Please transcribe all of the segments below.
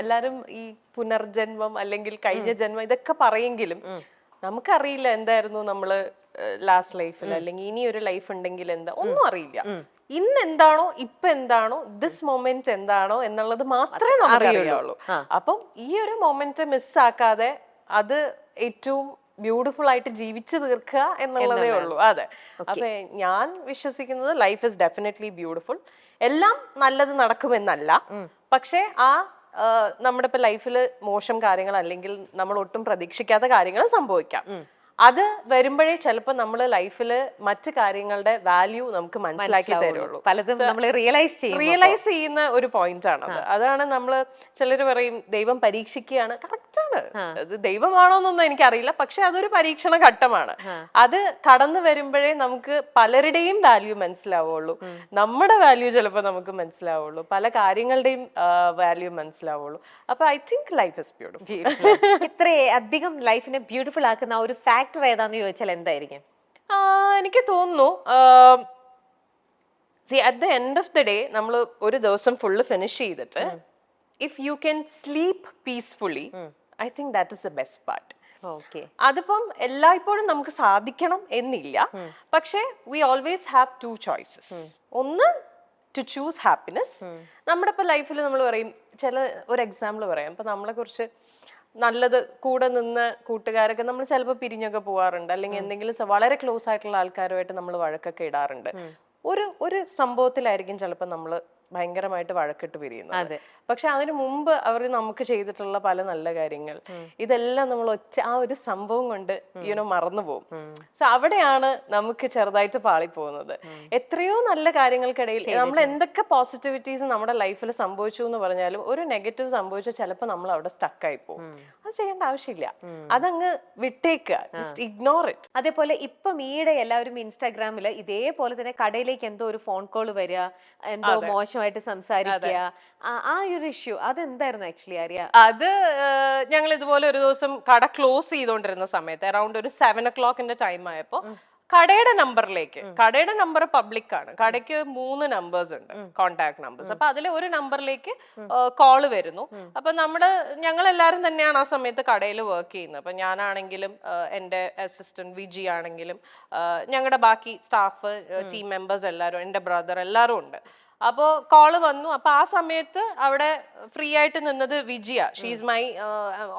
എല്ലാരും ഈ പുനർജന്മം അല്ലെങ്കിൽ കഴിഞ്ഞ ജന്മം ഇതൊക്കെ പറയെങ്കിലും നമുക്കറിയില്ല എന്തായിരുന്നു നമ്മള് ലാസ്റ്റ് ലൈഫിൽ അല്ലെങ്കിൽ ഇനി ഒരു ലൈഫ് ഉണ്ടെങ്കിൽ എന്താ ഒന്നും അറിയില്ല. ഇന്ന് എന്താണോ ഇപ്പൊ എന്താണോ ദിസ് മൊമെന്റ് എന്താണോ എന്നുള്ളത് മാത്രമേ നമുക്ക് അറിയുള്ളൂ. അപ്പം ഈ ഒരു മൊമെന്റ് മിസ്സാക്കാതെ അത് ഏറ്റവും ബ്യൂട്ടിഫുൾ ആയിട്ട് ജീവിച്ചു തീർക്കുക എന്നുള്ളതേ ഉള്ളൂ. അതെ, അപ്പൊ ഞാൻ വിശ്വസിക്കുന്നത് ലൈഫ് ഇസ് ഡെഫിനറ്റ്ലി ബ്യൂട്ടിഫുൾ. എല്ലാം നല്ലത് നടക്കുമെന്നല്ല, പക്ഷെ ആ നമ്മുടെ ഇപ്പൊ ലൈഫിൽ മോശം കാര്യങ്ങൾ അല്ലെങ്കിൽ നമ്മൾ ഒട്ടും പ്രതീക്ഷിക്കാത്ത കാര്യങ്ങൾ സംഭവിക്കാം. അത് വരുമ്പോഴേ ചിലപ്പോൾ നമ്മൾ ലൈഫിൽ മറ്റു കാര്യങ്ങളുടെ വാല്യൂ നമുക്ക് മനസ്സിലാക്കി തരുള്ളൂ. പലതും നമ്മൾ റിയലൈസ് ചെയ്യുന്ന ഒരു പോയിന്റ് ആണത്. അതാണ് നമ്മൾ ചിലർ പറയും ദൈവം പരീക്ഷിക്കുകയാണ്. കറക്റ്റ് ആണ്, അത് ദൈവമാണോന്നൊന്നും എനിക്കറിയില്ല, പക്ഷെ അതൊരു പരീക്ഷണ ഘട്ടമാണ്. അത് കടന്നു വരുമ്പോഴേ നമുക്ക് പലരുടെയും വാല്യൂ മനസ്സിലാവുള്ളൂ, നമ്മുടെ വാല്യൂ ചിലപ്പോൾ നമുക്ക് മനസ്സിലാവുള്ളൂ, പല കാര്യങ്ങളുടെയും വാല്യൂ മനസ്സിലാവുള്ളൂ. അപ്പൊ I think life is beautiful. ഇത്ര അധികം ലൈഫിനെ ബ്യൂട്ടിഫുൾ ആക്കുന്ന ഒരു ഫാക്ടർ ഏതാന്ന് ചോദിച്ചാൽ എന്തായിരിക്കും? എനിക്ക് തോന്നുന്നു at the end of the day നമ്മൾ ഒരു ദിവസം ഫുള്ള് ഫിനിഷ് ചെയ്തിട്ട് if you can sleep peacefully, I think that is the best part. അതിപ്പം എല്ലായ്പ്പോഴും നമുക്ക് സാധിക്കണം എന്നില്ല, പക്ഷെ we always have to choices. ഒന്ന്, ടു ചൂസ് ഹാപ്പിനെസ്. നമ്മുടെ ഇപ്പൊ ലൈഫിൽ നമ്മൾ പറയും, ഒരു എക്സാമ്പിൾ പറയാം, ഇപ്പൊ നമ്മളെ കുറിച്ച് നല്ലത് കൂടെ നിന്ന് കൂട്ടുകാരൊക്കെ നമ്മൾ ചിലപ്പോൾ പിരിഞ്ഞൊക്കെ പോവാറുണ്ട്, അല്ലെങ്കിൽ എന്തെങ്കിലും വളരെ ക്ലോസ് ആയിട്ടുള്ള ആൾക്കാരുമായിട്ട് നമ്മൾ വഴക്കൊക്കെ ഇടാറുണ്ട്. ഒരു സംഭവത്തിലായിരിക്കും ചിലപ്പോൾ നമ്മൾ ഭയങ്കരമായിട്ട് വഴക്കിട്ട് പിരിയുന്നത്. പക്ഷെ അതിനു മുമ്പ് അവർ നമുക്ക് ചെയ്തിട്ടുള്ള പല നല്ല കാര്യങ്ങൾ ഇതെല്ലാം നമ്മൾ ആ ഒരു സംഭവം കൊണ്ട് മറന്നു പോകും. സോ അവിടെയാണ് നമുക്ക് ചെറുതായിട്ട് പാളിപ്പോകുന്നത്. എത്രയോ നല്ല കാര്യങ്ങൾക്കിടയിൽ നമ്മൾ എന്തൊക്കെ പോസിറ്റിവിറ്റീസ് നമ്മുടെ ലൈഫിൽ സംഭവിച്ചു എന്ന് പറഞ്ഞാലും ഒരു നെഗറ്റീവ് സംഭവിച്ചാൽ ചിലപ്പോൾ നമ്മൾ അവിടെ സ്റ്റക്കായി പോകും. അത് ചെയ്യേണ്ട ആവശ്യമില്ല, അതങ്ങ് വിട്ടേക്കുക, ജസ്റ്റ് ഇഗ്നോർ ഇറ്റ്. അതേപോലെ ഇപ്പം ഈയിടെ എല്ലാവരും ഇൻസ്റ്റാഗ്രാമിൽ ഇതേപോലെ തന്നെ കടയിലേക്ക് എന്തോ ഒരു ഫോൺ കോൾ വരിക, എന്തോ മോശമായിട്ട് സംസാരിക്കുക, ആ ഒരു ഇഷ്യൂ അതെന്തായിരുന്നു ആക്ച്വലി അറിയാം? അത് ഞങ്ങൾ ഇതുപോലെ ഒരു ദിവസം കട ക്ലോസ് ചെയ്തോണ്ടിരുന്ന സമയത്ത് അറൌണ്ട് ഒരു 7 o'clock ടൈം ആയപ്പോ കടയുടെ നമ്പറിലേക്ക്, കടയുടെ നമ്പർ പബ്ലിക് ആണ്, കടയ്ക്ക് 3 നമ്പേഴ്സ് ഉണ്ട്, കോണ്ടാക്ട് നമ്പേഴ്സ്. അപ്പൊ അതിലെ ഒരു നമ്പറിലേക്ക് കോള് വരുന്നു. അപ്പൊ ഞങ്ങൾ എല്ലാവരും തന്നെയാണ് ആ സമയത്ത് കടയിൽ വർക്ക് ചെയ്യുന്നത്. അപ്പൊ ഞാനാണെങ്കിലും എൻ്റെ അസിസ്റ്റന്റ് വിജി ആണെങ്കിലും ഞങ്ങളുടെ ബാക്കി സ്റ്റാഫ് ടീം മെമ്പേഴ്സ് എല്ലാവരും, എൻ്റെ ബ്രദർ എല്ലാവരും ഉണ്ട്. അപ്പോൾ കോള് വന്നു. അപ്പൊ ആ സമയത്ത് അവിടെ ഫ്രീ ആയിട്ട് നിന്നത് Vijiya. She's my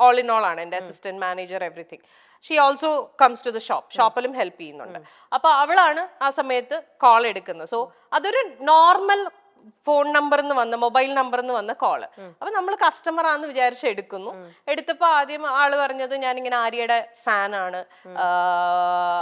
all in all ആണ്, എൻ്റെ assistant manager, everything. She also comes to the ഷോപ്പിലും ഹെൽപ്പ് ചെയ്യുന്നുണ്ട്. അപ്പൊ അവളാണ് ആ സമയത്ത് കോൾ എടുക്കുന്നത്. സോ അതൊരു നോർമൽ ഫോൺ നമ്പറിന്ന് വന്ന, മൊബൈൽ നമ്പറിന്ന് വന്ന കോള്. അപ്പൊ നമ്മൾ കസ്റ്റമർ ആണെന്ന് വിചാരിച്ച് എടുക്കുന്നു. എടുത്തപ്പോ ആദ്യം ആള് പറഞ്ഞത് ഞാനിങ്ങനെ ആര്യയുടെ ഫാനാണ്,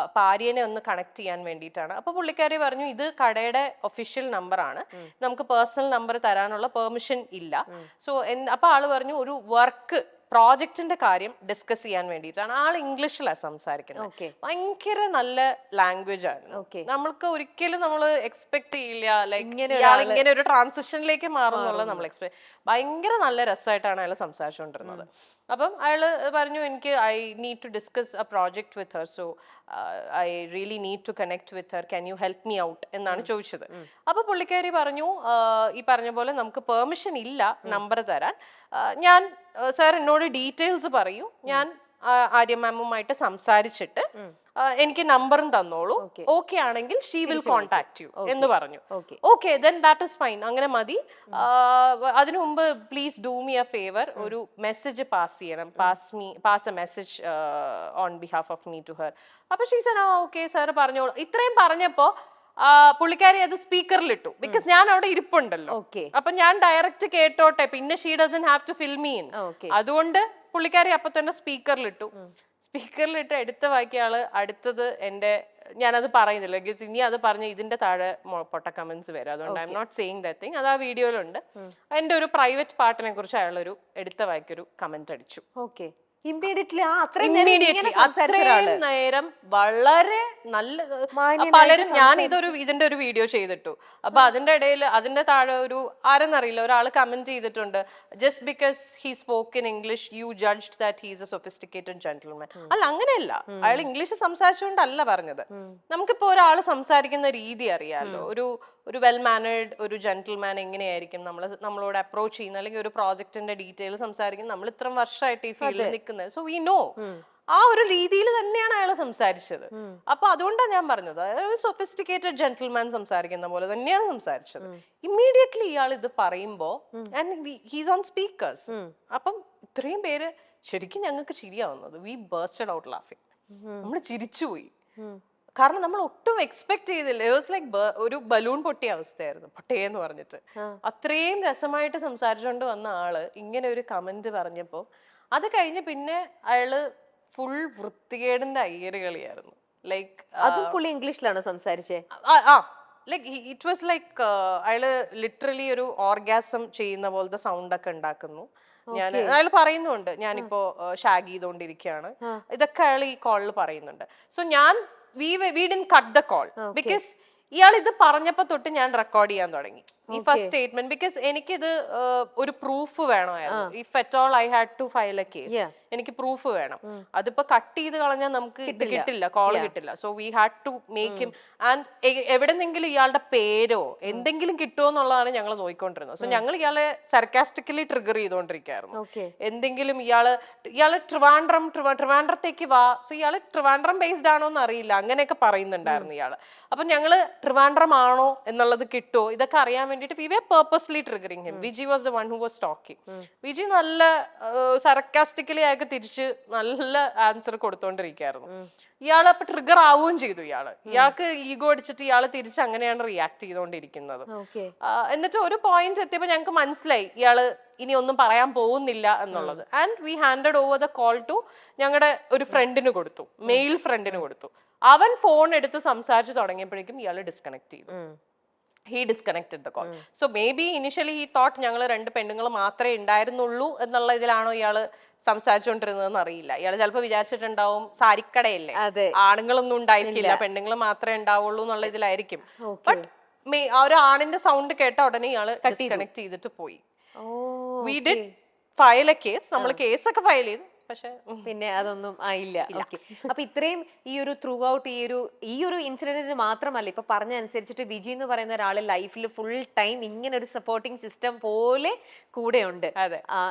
അപ്പൊ ആര്യനെ ഒന്ന് കണക്ട് ചെയ്യാൻ വേണ്ടിയിട്ടാണ്. അപ്പൊ പുള്ളിക്കാരി പറഞ്ഞു ഇത് കടയുടെ ഒഫീഷ്യൽ നമ്പറാണ്, നമുക്ക് പേഴ്സണൽ നമ്പർ തരാനുള്ള പെർമിഷൻ ഇല്ല. സോ അപ്പൊ ആള് പറഞ്ഞു ഒരു വർക്ക് പ്രോജക്റ്റിന്റെ കാര്യം ഡിസ്കസ് ചെയ്യാൻ വേണ്ടിയിട്ടാണ്. ആൾ ഇംഗ്ലീഷിലാണ് സംസാരിക്കുന്നത്, ഭയങ്കര നല്ല ലാംഗ്വേജ് ആണ്. നമ്മൾക്ക് ഒരിക്കലും നമ്മൾ എക്സ്പെക്ട് ചെയ്യില്ല ലൈക്ക് ഇങ്ങനെ ഒരു ട്രാൻസിഷനിലേക്ക് മാറുന്നുള്ള നമ്മൾ എക്സ്പെക്ട്. ഭയങ്കര നല്ല രസമായിട്ടാണ് അയാൾ സംസാരിച്ചുകൊണ്ടിരുന്നത്. അപ്പം അയാൾ പറഞ്ഞു എനിക്ക് I need to discuss a project with her, so I really need to connect with her, can you help me out എന്നാണ് ചോദിച്ചത്. അപ്പൊ പുള്ളിക്കാരി പറഞ്ഞു ഈ പറഞ്ഞ പോലെ നമുക്ക് പെർമിഷൻ ഇല്ല നമ്പർ തരാൻ, ഞാൻ സാർ എന്നോട് ഡീറ്റെയിൽസ് പറയൂ, ഞാൻ ആര്യ മാമുമായിട്ട് സംസാരിച്ചിട്ട് എനിക്ക് നമ്പറും തന്നോളൂ, ഓക്കെ ആണെങ്കിൽ ഷീ വിൽ കോൺടാക്ട് യു എന്ന് പറഞ്ഞു. Okay then that is fine, അങ്ങനെ മതി. അതിനു മുമ്പ് please do me a favour, ഒരു മെസ്സേജ് പാസ് ചെയ്യണം, pass a message on behalf of me to her. അപ്പൊ ഷീ സെഡ് ഓക്കെ സാർ പറഞ്ഞോളൂ. ഇത്രയും പറഞ്ഞപ്പോ പുള്ളിക്കാരി അത് സ്പീക്കറിൽ ഇട്ടു, ബിക്കോസ് ഞാൻ അവിടെ ഇരിപ്പുണ്ടല്ലോ. അപ്പൊ ഞാൻ ഡയറക്റ്റ് കേട്ടോട്ടെ, പിന്നെ she doesn't have to fill me in. അതുകൊണ്ട് പുള്ളിക്കാരി അപ്പൊ തന്നെ സ്പീക്കറിലിട്ടു. സ്പീക്കറിലിട്ട് എടുത്ത ബാക്കിയ ആള് അടുത്തത് ഞാനത് പറയുന്നില്ല, ബിക്കോസ് ഇനി അത് പറഞ്ഞ ഇതിന്റെ താഴെ പൊട്ട കമന്റ്സ് വരും, അതുകൊണ്ട് I am not saying that thing. അത് ആ വീഡിയോയിലുണ്ട്. എന്റെ ഒരു പ്രൈവറ്റ് പാർട്ടിനെ കുറിച്ച് അയാളൊരു എടുത്ത വായിക്കൊരു കമന്റ് അടിച്ചു. ഇമ്മീഡിയറ്റ്ലി അത്രയും നേരം ഇങ്ങനെ ഇമ്മീഡിയറ്റ്ലി സംസാരിച്ച ഒരാള് അത്രയും നേരം വളരെ നല്ല മാന്യനായിട്ട് പലരും ഞാൻ ഇതിന്റെ ഒരു വീഡിയോ ചെയ്തിട്ടു. അപ്പൊ അതിന്റെ ഇടയിൽ അതിന്റെ താഴെ ഒരു ആരെന്നറിയില്ല ഒരാൾ കമന്റ് ചെയ്തിട്ടുണ്ട്, just because he spoke in English you judged that he's a sophisticated gentleman. അല്ല, അങ്ങനെയല്ല. അയാൾ ഇംഗ്ലീഷ് സംസാരിച്ചുകൊണ്ടല്ല പറഞ്ഞത്. നമുക്കിപ്പോ ഒരാൾ സംസാരിക്കുന്ന രീതി അറിയാമല്ലോ. ഒരു വെൽ മാനേർഡ് ഒരു ജെന്റിൽമാൻ എങ്ങനെയായിരിക്കും നമ്മളോട് അപ്രോച്ച് ചെയ്യുന്നത്, അല്ലെങ്കിൽ ഒരു പ്രോജക്റ്റിന്റെ ഡീറ്റെയിൽ സംസാരിക്കുന്നത്. നമ്മൾ ഇത്രയും വർഷമായിട്ട് ഈ ഫീൽഡിൽ നിൽക്കുന്നത്, സോ വി നോ. ആ ഒരു രീതിയിൽ തന്നെയാണ് അയാൾ സംസാരിച്ചത്. അപ്പൊ അതുകൊണ്ടാണ് ഞാൻ പറഞ്ഞത്, സൊഫിസ്റ്റിക്കേറ്റഡ് ജെന്റിൽമാൻ സംസാരിക്കുന്ന പോലെ തന്നെയാണ് സംസാരിച്ചത്. ഇമ്മീഡിയറ്റ്ലി ഇയാൾ ഇത് പറയുമ്പോ ഹീസ് ഓൺ സ്പീക്കേഴ്സ്. അപ്പം ഇത്രയും പേര് ശരിക്കും ഞങ്ങൾക്ക് ചിരിയാവുന്നത്, വി ബേർസ്റ്റഡ് ഔട്ട് ലാഫിങ്. നമ്മൾ ചിരിച്ചുപോയി. കാരണം നമ്മൾ ഒട്ടും എക്സ്പെക്ട് ചെയ്തില്ല. ഇറ്റ് വാസ് ലൈക്ക് ഒരു ബലൂൺ പൊട്ടിയ അവസ്ഥയായിരുന്നു, പൊട്ടേന്ന് പറഞ്ഞിട്ട്. അത്രയും രസമായിട്ട് സംസാരിച്ചുകൊണ്ട് വന്ന ആള് ഇങ്ങനെ ഒരു കമന്റ് പറഞ്ഞപ്പോ അത് കഴിഞ്ഞ് പിന്നെ അയാള് ഫുൾ വൃത്തികേടിന്റെ അയ്യര് കളിയായിരുന്നു. ലൈക്ക് അതും പുള്ളി ഇംഗ്ലീഷിലാണോ സംസാരിച്ചേ? ലൈക്ക് ഇറ്റ് വാസ് ലൈക്ക് അയാള് ലിറ്ററലി ഒരു ഓർഗാസം ചെയ്യുന്ന പോലത്തെ സൗണ്ട് ഒക്കെ ഉണ്ടാക്കുന്നു. അയാൾ പറയുന്നുണ്ട്, ഞാനിപ്പോ ഷാഗ് ചെയ്തോണ്ടിരിക്കുകയാണ്. ഇതൊക്കെ അയാൾ ഈ കോളിൽ പറയുന്നുണ്ട്. So we didn't cut the call because ഇയാൾ ഇത് പറഞ്ഞപ്പോ തൊട്ട് ഞാൻ റെക്കോർഡ് ചെയ്യാൻ തുടങ്ങി ഈ ഫസ്റ്റ് സ്റ്റേറ്റ്മെന്റ്. ബിക്കോസ് എനിക്കിത് ഒരു പ്രൂഫ് വേണമായിരുന്നു. If at all I had to file a case, എനിക്ക് പ്രൂഫ് വേണം. അതിപ്പോ കട്ട് ചെയ്ത് കളഞ്ഞാൽ നമുക്ക് ഇത് കിട്ടില്ല, കോൾ കിട്ടില്ല. So we had to make him. And എവിടെന്നെങ്കിലും ഇയാളുടെ പേരോ എന്തെങ്കിലും കിട്ടുമോ എന്നുള്ളതാണ് ഞങ്ങൾ നോക്കിക്കൊണ്ടിരുന്നത്. സോ ഞങ്ങൾ ഇയാളെ സർക്കാസ്റ്റിക്കലി ട്രിഗർ ചെയ്തുകൊണ്ടിരിക്കുകയായിരുന്നു. എന്തെങ്കിലും ഇയാള് ട്രിവാൻഡ്രത്തേക്ക് വാ, സോ ഇയാള് ട്രിവാൻഡ്രം ബേസ്ഡ് ആണോ എന്ന് അറിയില്ല, അങ്ങനെയൊക്കെ പറയുന്നുണ്ടായിരുന്നു ഇയാള്. അപ്പൊ ഞങ്ങള് ട്രിവാൻഡ്രം ആണോ എന്നുള്ളത് കിട്ടുമോ ഇതൊക്കെ അറിയാൻ വേണ്ടിട്ട് we were purposely triggering him. Viji was the one who was talking. Viji നല്ല സർക്കാസ്റ്റിക്കലി ആയിട്ട് തിരിച്ച് നല്ല ആൻസർ കൊടുത്തോണ്ടിരിക്കായിരുന്നു. ഇയാൾ അപ്പൊ ട്രിഗർ ആവുകയും ചെയ്തു. ഇയാൾക്ക് ഈഗോ അടിച്ചിട്ട് ഇയാള് തിരിച്ച് അങ്ങനെയാണ് റിയാക്ട് ചെയ്തോണ്ടിരിക്കുന്നത്. എന്നിട്ട് ഒരു പോയിന്റ് എത്തിയപ്പോ ഞങ്ങൾക്ക് മനസ്സിലായി ഇയാള് ഇനി ഒന്നും പറയാൻ പോകുന്നില്ല എന്നുള്ളത്. And we handed over the call to ഞങ്ങളുടെ ഒരു ഫ്രണ്ടിന് കൊടുത്തു, മെയിൽ ഫ്രണ്ടിന് കൊടുത്തു. അവൻ ഫോൺ എടുത്ത് സംസാരിച്ചു തുടങ്ങിയപ്പോഴേക്കും ഇയാള് ഡിസ്കണക്ട് ചെയ്തു. He disconnected the call. So maybe initially he thought ഞങ്ങൾ രണ്ട് പെണ്ണുങ്ങൾ മാത്രമേ ഉണ്ടായിരുന്നുള്ളൂ എന്നുള്ള ഇതിലാണോ ഇയാള് സംസാരിച്ചുകൊണ്ടിരുന്നതെന്ന് അറിയില്ല. ഇയാള് ചിലപ്പോൾ വിചാരിച്ചിട്ടുണ്ടാവും സാരിക്കടയല്ലേ, ആണുങ്ങളൊന്നും ഉണ്ടായിരിക്കില്ല, പെണ്ണുങ്ങൾ മാത്രമേ ഉണ്ടാവുള്ളൂ എന്നുള്ള ഇതിലായിരിക്കും. ബട്ട് ആ ഒരു ആണിന്റെ സൗണ്ട് കേട്ട ഉടനെ ഇയാള് ഡിസ്കണക്ട് ചെയ്തിട്ട് പോയി. We did file a case. നമ്മൾ കേസൊക്കെ ഫയൽ ചെയ്തു, പക്ഷെ പിന്നെ അതൊന്നും ആയില്ല. അപ്പൊ ഇത്രയും ഈ ഒരു ത്രൂ ഔട്ട് ഈ ഒരു ഇൻസിഡന്റിന് മാത്രമല്ല, ഇപ്പൊ പറഞ്ഞ അനുസരിച്ചിട്ട് വിജി എന്ന് പറയുന്ന ഒരാൾ ലൈഫിൽ ഫുൾ ടൈം ഇങ്ങനെ ഒരു സപ്പോർട്ടിംഗ് സിസ്റ്റം പോലെ കൂടെ ഉണ്ട്.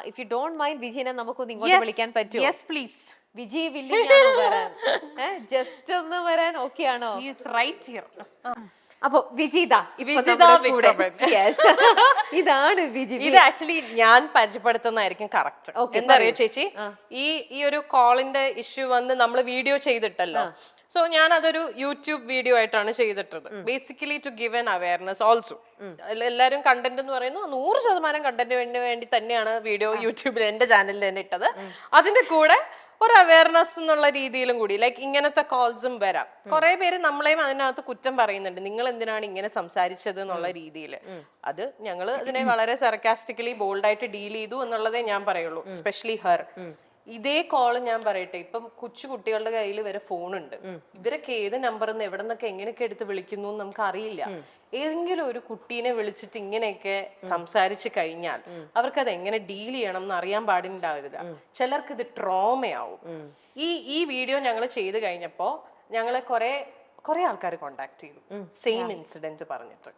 ഇഫ് യു ഡോണ്ട് മൈൻഡ് വിജിനെ നമുക്കൊന്ന് ഇങ്ങോട്ട് വിളിക്കാൻ പറ്റുമോ? Yes please. വിജി വില്ലിംഗ് ആണോ വരാൻ? ജസ്റ്റ് ഒന്ന് വരാൻ ഓക്കെ ആണോ? Right here. അപ്പൊ വിജിത ഇതാണ് വിജി. ഇത് ആക്ച്വലി ഞാൻ പരിചയപ്പെടുത്തുന്നതായിരിക്കും കറക്റ്റ്. എന്താ അറിയോ ചേച്ചി, ഈ ഒരു കോളിന്റെ ഇഷ്യൂ വന്ന് നമ്മൾ വീഡിയോ ചെയ്തിട്ടല്ലോ. സോ ഞാൻ അതൊരു യൂട്യൂബ് വീഡിയോ ആയിട്ടാണ് ചെയ്തിട്ടത്. Basically to give an awareness also. എല്ലാവരും കണ്ടന്റ് എന്ന് പറയുന്നു 100% കണ്ടന്റിന് വേണ്ടി തന്നെയാണ് വീഡിയോ യൂട്യൂബിൽ എന്റെ ചാനലിൽ തന്നെ ഇട്ടത്. അതിന്റെ കൂടെ ഒരു അവയർനെസ് എന്നുള്ള രീതിയിലും കൂടി, ലൈക്ക് ഇങ്ങനത്തെ കോൾസും വരാം. കുറെ പേര് നമ്മളെയും അതിനകത്ത് കുറ്റം പറയുന്നുണ്ട്, നിങ്ങൾ എന്തിനാണ് ഇങ്ങനെ സംസാരിച്ചത് എന്നുള്ള രീതിയിൽ. അത് ഞങ്ങള് അതിനെ വളരെ സർക്കാസ്റ്റിക്കലി ബോൾഡായിട്ട് ഡീൽ ചെയ്തു എന്നുള്ളതേ ഞാൻ പറയുള്ളൂ. Especially her. ഇതേ കോള് ഞാൻ പറയട്ടെ, ഇപ്പം കൊച്ചു കുട്ടികളുടെ കയ്യിൽ വരെ ഫോണുണ്ട്. ഇവരൊക്കെ ഏത് നമ്പറിൽ നിന്ന് എവിടെ നിന്നൊക്കെ എങ്ങനെയൊക്കെ എടുത്ത് വിളിക്കുന്നു എന്ന് നമുക്ക് അറിയില്ല. ഏതെങ്കിലും ഒരു കുട്ടീനെ വിളിച്ചിട്ട് ഇങ്ങനെയൊക്കെ സംസാരിച്ചു കഴിഞ്ഞാൽ അവർക്ക് അത് എങ്ങനെ ഡീൽ ചെയ്യണം എന്ന് അറിയാൻ പാടില്ലാവില്ല. ചിലർക്ക് ഇത് ട്രോമയാവും. ഈ വീഡിയോ ഞങ്ങൾ ചെയ്ത് കഴിഞ്ഞപ്പോ ഞങ്ങളെ കുറെ ആൾക്കാർ കോണ്ടാക്ട് ചെയ്തു, സെയിം ഇൻസിഡന്റ് പറഞ്ഞിട്ട്.